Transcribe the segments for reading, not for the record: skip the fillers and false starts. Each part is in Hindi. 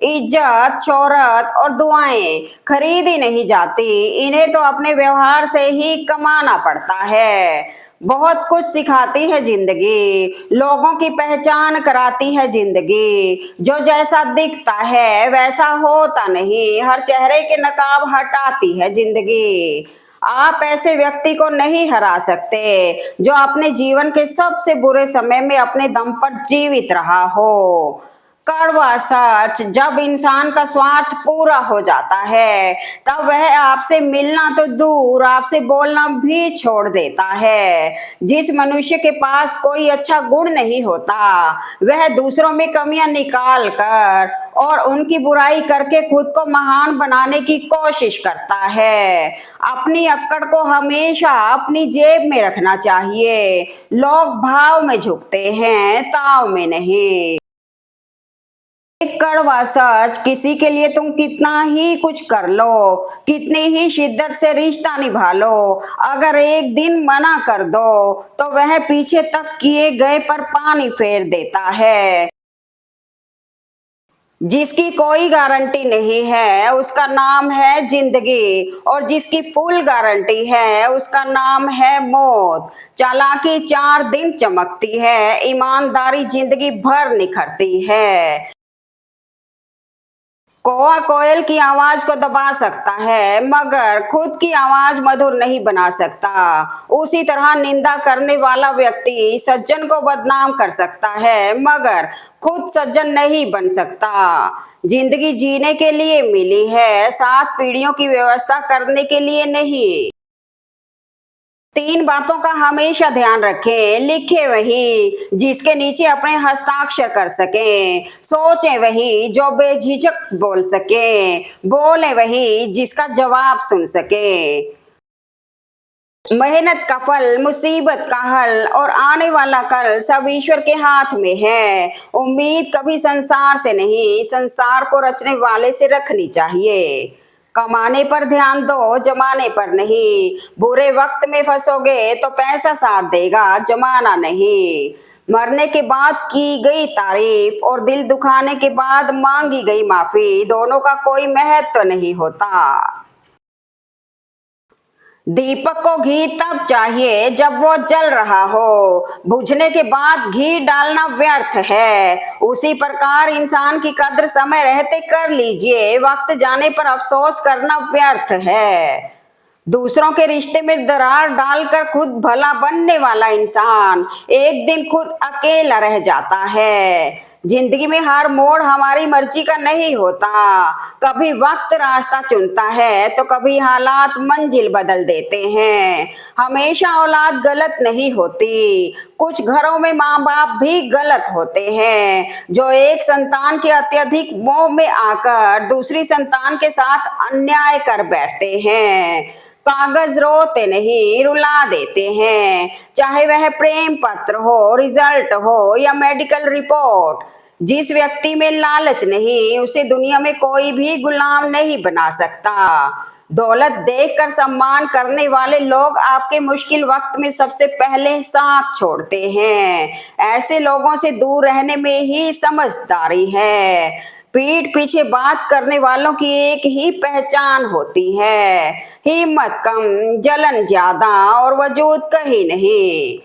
इज्जत, शोहरत और दुआएं खरीदी नहीं जाती, इन्हें तो अपने व्यवहार से ही कमाना पड़ता है। बहुत कुछ सिखाती है जिंदगी, लोगों की पहचान कराती है जिंदगी। जो जैसा दिखता है वैसा होता नहीं, हर चेहरे के नकाब हटाती है जिंदगी। आप ऐसे व्यक्ति को नहीं हरा सकते जो अपने जीवन के सबसे बुरे समय में अपने दम पर जीवित रहा हो। कड़वा सच, जब इंसान का स्वार्थ पूरा हो जाता है तब वह आपसे मिलना तो दूर, आपसे बोलना भी छोड़ देता है। जिस मनुष्य के पास कोई अच्छा गुण नहीं होता वह दूसरों में कमियां निकाल कर और उनकी बुराई करके खुद को महान बनाने की कोशिश करता है। अपनी अक्कड़ को हमेशा अपनी जेब में रखना चाहिए। लोग भाव में झुकते हैं, ताव में नहीं। एक कड़वा सच, किसी के लिए तुम कितना ही कुछ कर लो, कितनी ही शिद्दत से रिश्ता निभा लो, अगर एक दिन मना कर दो तो वह पीछे तक किए गए पर पानी फेर देता है। जिसकी कोई गारंटी नहीं है उसका नाम है जिंदगी, और जिसकी फुल गारंटी है उसका नाम है मौत। चालाकी 4 दिन चमकती है, ईमानदारी जिंदगी भर निखरती है। कौवा कोयल की आवाज को दबा सकता है मगर खुद की आवाज मधुर नहीं बना सकता। उसी तरह निंदा करने वाला व्यक्ति सज्जन को बदनाम कर सकता है मगर खुद सज्जन नहीं बन सकता। जिंदगी जीने के लिए मिली है, 7 पीढ़ियों की व्यवस्था करने के लिए नहीं। 3 बातों का हमेशा ध्यान रखें, लिखे वही जिसके नीचे अपने हस्ताक्षर कर सकें, सोचें वही जो बेझिझक बोल सके, बोले वही जिसका जवाब सुन सके। मेहनत का फल, मुसीबत का हल और आने वाला कल सब ईश्वर के हाथ में है। उम्मीद कभी संसार से नहीं, संसार को रचने वाले से रखनी चाहिए। कमाने पर ध्यान दो, जमाने पर नहीं। बुरे वक्त में फंसोगे तो पैसा साथ देगा, जमाना नहीं। मरने के बाद की गई तारीफ और दिल दुखाने के बाद मांगी गई माफी, दोनों का कोई महत्व नहीं होता। दीपक को घी तब चाहिए जब वो जल रहा हो, बुझने के बाद घी डालना व्यर्थ है। उसी प्रकार इंसान की कद्र समय रहते कर लीजिए, वक्त जाने पर अफसोस करना व्यर्थ है। दूसरों के रिश्ते में दरार डालकर खुद भला बनने वाला इंसान एक दिन खुद अकेला रह जाता है। जिंदगी में हर मोड़ हमारी मर्जी का नहीं होता, कभी वक्त रास्ता चुनता है तो कभी हालात मंजिल बदल देते हैं। हमेशा औलाद गलत नहीं होती, कुछ घरों में माँ बाप भी गलत होते हैं जो एक संतान के अत्यधिक मोह में आकर दूसरी संतान के साथ अन्याय कर बैठते हैं। कागज रोते नहीं, रुला देते हैं, चाहे वह प्रेम पत्र हो, रिजल्ट हो या मेडिकल रिपोर्ट। जिस व्यक्ति में लालच नहीं उसे दुनिया में कोई भी गुलाम नहीं बना सकता। दौलत देखकर सम्मान करने वाले लोग आपके मुश्किल वक्त में सबसे पहले साथ छोड़ते हैं। ऐसे लोगों से दूर रहने में ही समझदारी है। पीठ पीछे बात करने वालों की एक ही पहचान होती है, हिम्मत कम, जलन ज्यादा और वजूद कहीं नहीं।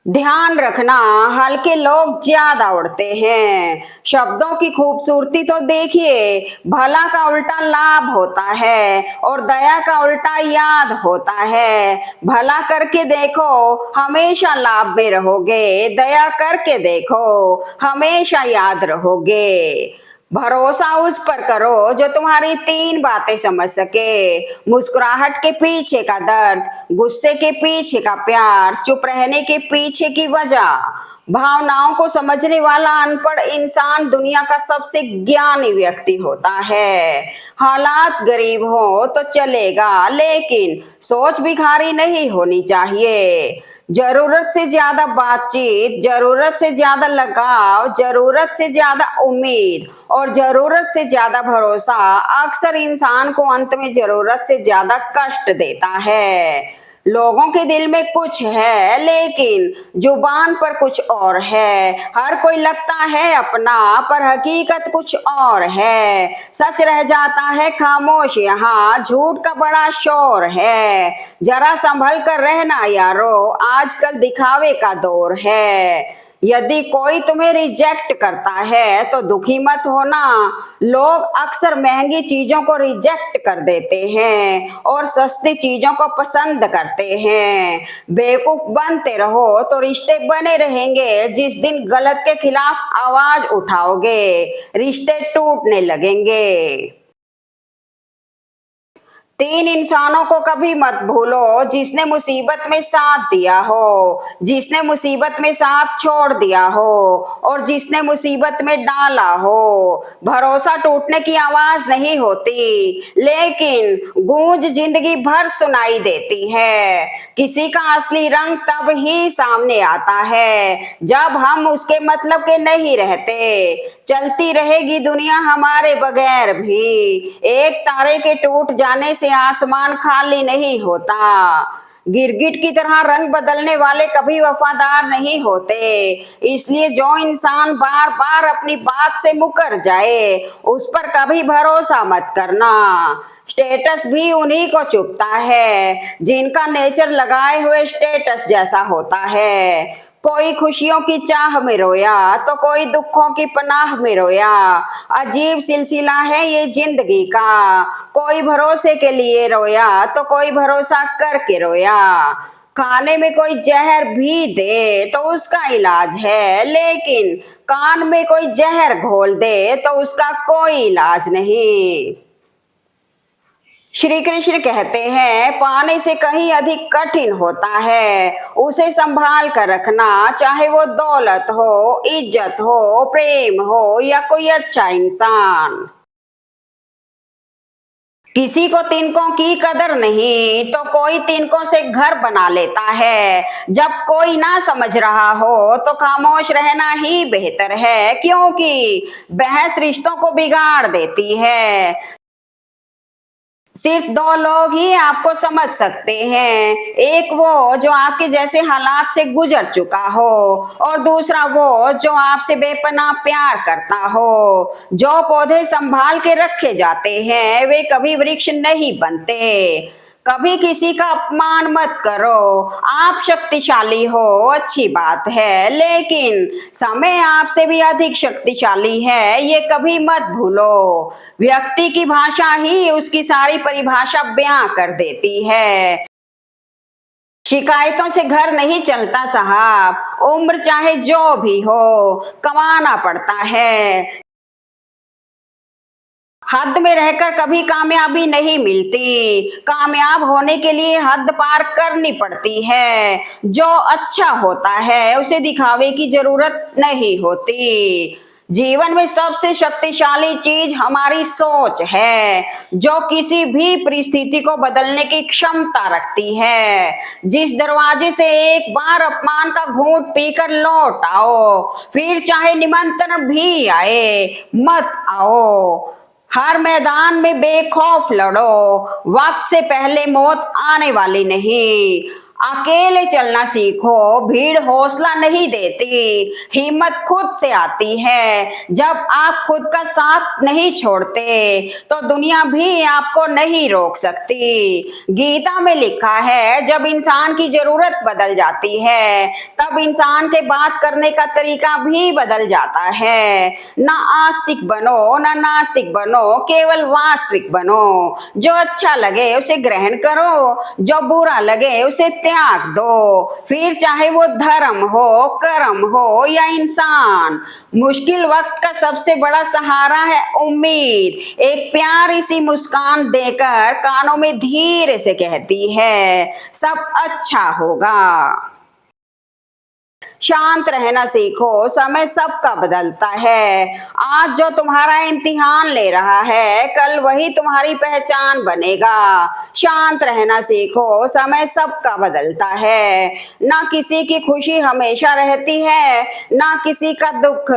ध्यान रखना, हल्के लोग ज्यादा उड़ते हैं। शब्दों की खूबसूरती तो देखिए, भला का उल्टा लाभ होता है और दया का उल्टा याद होता है। भला करके देखो, हमेशा लाभ में रहोगे, दया करके देखो, हमेशा याद रहोगे। भरोसा उस पर करो जो तुम्हारी 3 बातें समझ सके, मुस्कुराहट के पीछे का दर्द, गुस्से के पीछे का प्यार, चुप रहने के पीछे की वजह। भावनाओं को समझने वाला अनपढ़ इंसान दुनिया का सबसे ज्ञानी व्यक्ति होता है। हालात गरीब हो तो चलेगा लेकिन सोच भिखारी नहीं होनी चाहिए। जरूरत से ज्यादा बातचीत, जरूरत से ज्यादा लगाव, जरूरत से ज्यादा उम्मीद और जरूरत से ज्यादा भरोसा अक्सर इंसान को अंत में जरूरत से ज्यादा कष्ट देता है। लोगों के दिल में कुछ है लेकिन जुबान पर कुछ और है। हर कोई लगता है अपना पर हकीकत कुछ और है। सच रह जाता है खामोश, यहाँ झूठ का बड़ा शोर है। जरा संभल कर रहना यारो, आजकल दिखावे का दौर है। यदि कोई तुम्हें रिजेक्ट करता है तो दुखी मत होना। लोग अक्सर महंगी चीजों को रिजेक्ट कर देते हैं और सस्ती चीजों को पसंद करते हैं। बेवकूफ बनते रहो तो रिश्ते बने रहेंगे। जिस दिन गलत के खिलाफ आवाज उठाओगे रिश्ते टूटने लगेंगे। 3 इंसानों को कभी मत भूलो, जिसने मुसीबत में साथ दिया हो, जिसने मुसीबत में साथ छोड़ दिया हो और जिसने मुसीबत में डाला हो। भरोसा टूटने की आवाज नहीं होती लेकिन गूंज जिंदगी भर सुनाई देती है। किसी का असली रंग तब ही सामने आता है जब हम उसके मतलब के नहीं रहते। चलती रहेगी दुनिया हमारे बगैर भी। एक तारे के टूट जाने से आसमान खाली नहीं होता। गिरगिट की तरह रंग बदलने वाले कभी वफादार नहीं होते। इसलिए जो इंसान बार बार अपनी बात से मुकर जाए उस पर कभी भरोसा मत करना। स्टेटस भी उन्हीं को चुभता है जिनका नेचर लगाए हुए स्टेटस जैसा होता है। कोई खुशियों की चाह में रोया तो कोई दुखों की पनाह में रोया। अजीब सिलसिला है ये जिंदगी का। कोई भरोसे के लिए रोया तो कोई भरोसा करके रोया। खाने में कोई जहर भी दे तो उसका इलाज है लेकिन कान में कोई जहर घोल दे तो उसका कोई इलाज नहीं। श्री कृष्ण कहते हैं पाने से कहीं अधिक कठिन होता है उसे संभाल कर रखना, चाहे वो दौलत हो, इज्जत हो, प्रेम हो या कोई अच्छा इंसान। किसी को तिनकों की कदर नहीं तो कोई तिनकों से घर बना लेता है। जब कोई ना समझ रहा हो तो खामोश रहना ही बेहतर है, क्योंकि बहस रिश्तों को बिगाड़ देती है। सिर्फ 2 लोग ही आपको समझ सकते हैं, एक वो जो आपके जैसे हालात से गुजर चुका हो और दूसरा वो जो आपसे बेपनाह प्यार करता हो। जो पौधे संभाल के रखे जाते हैं वे कभी वृक्ष नहीं बनते। कभी किसी का अपमान मत करो। आप शक्तिशाली हो अच्छी बात है लेकिन समय आपसे भी अधिक शक्तिशाली है, ये कभी मत भूलो। व्यक्ति की भाषा ही उसकी सारी परिभाषा बयां कर देती है। शिकायतों से घर नहीं चलता साहब, उम्र चाहे जो भी हो कमाना पड़ता है। हद में रहकर कभी कामयाबी नहीं मिलती, कामयाब होने के लिए हद पार करनी पड़ती है। जो अच्छा होता है उसे दिखावे की जरूरत नहीं होती। जीवन में सबसे शक्तिशाली चीज हमारी सोच है जो किसी भी परिस्थिति को बदलने की क्षमता रखती है। जिस दरवाजे से एक बार अपमान का घूंट पीकर लौट आओ फिर चाहे निमंत्रण भी आए मत आओ। हर मैदान में बेखौफ लड़ो, वक्त से पहले मौत आने वाली नहीं। अकेले चलना सीखो, भीड़ हौसला नहीं देती, हिम्मत खुद से आती है। जब आप खुद का साथ नहीं छोड़ते तो दुनिया भी आपको नहीं रोक सकती। गीता में लिखा है जब इंसान की जरूरत बदल जाती है तब इंसान के बात करने का तरीका भी बदल जाता है। ना आस्तिक बनो ना नास्तिक बनो, केवल वास्तविक बनो। जो अच्छा लगे उसे ग्रहण करो, जो बुरा लगे उसे त्याग दो, फिर चाहे वो धर्म हो, कर्म हो या इंसान। मुश्किल वक्त का सबसे बड़ा सहारा है उम्मीद। एक प्यारी सी मुस्कान देकर कानों में धीरे से कहती है सब अच्छा होगा। शांत रहना सीखो, समय सबका बदलता है। आज जो तुम्हारा इम्तिहान ले रहा है, कल वही तुम्हारी पहचान बनेगा। शांत रहना सीखो, समय सबका बदलता है। ना किसी की खुशी हमेशा रहती है, ना किसी का दुख।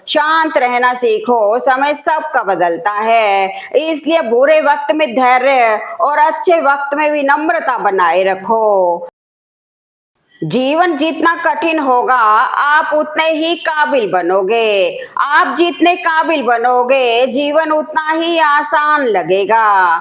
शांत रहना सीखो, समय सबका बदलता है। इसलिए बुरे वक्त में धैर्य और अच्छे वक्त में विनम्रता बनाए रखो। जीवन जितना कठिन होगा, आप उतने ही काबिल बनोगे। आप जितने काबिल बनोगे, जीवन उतना ही आसान लगेगा।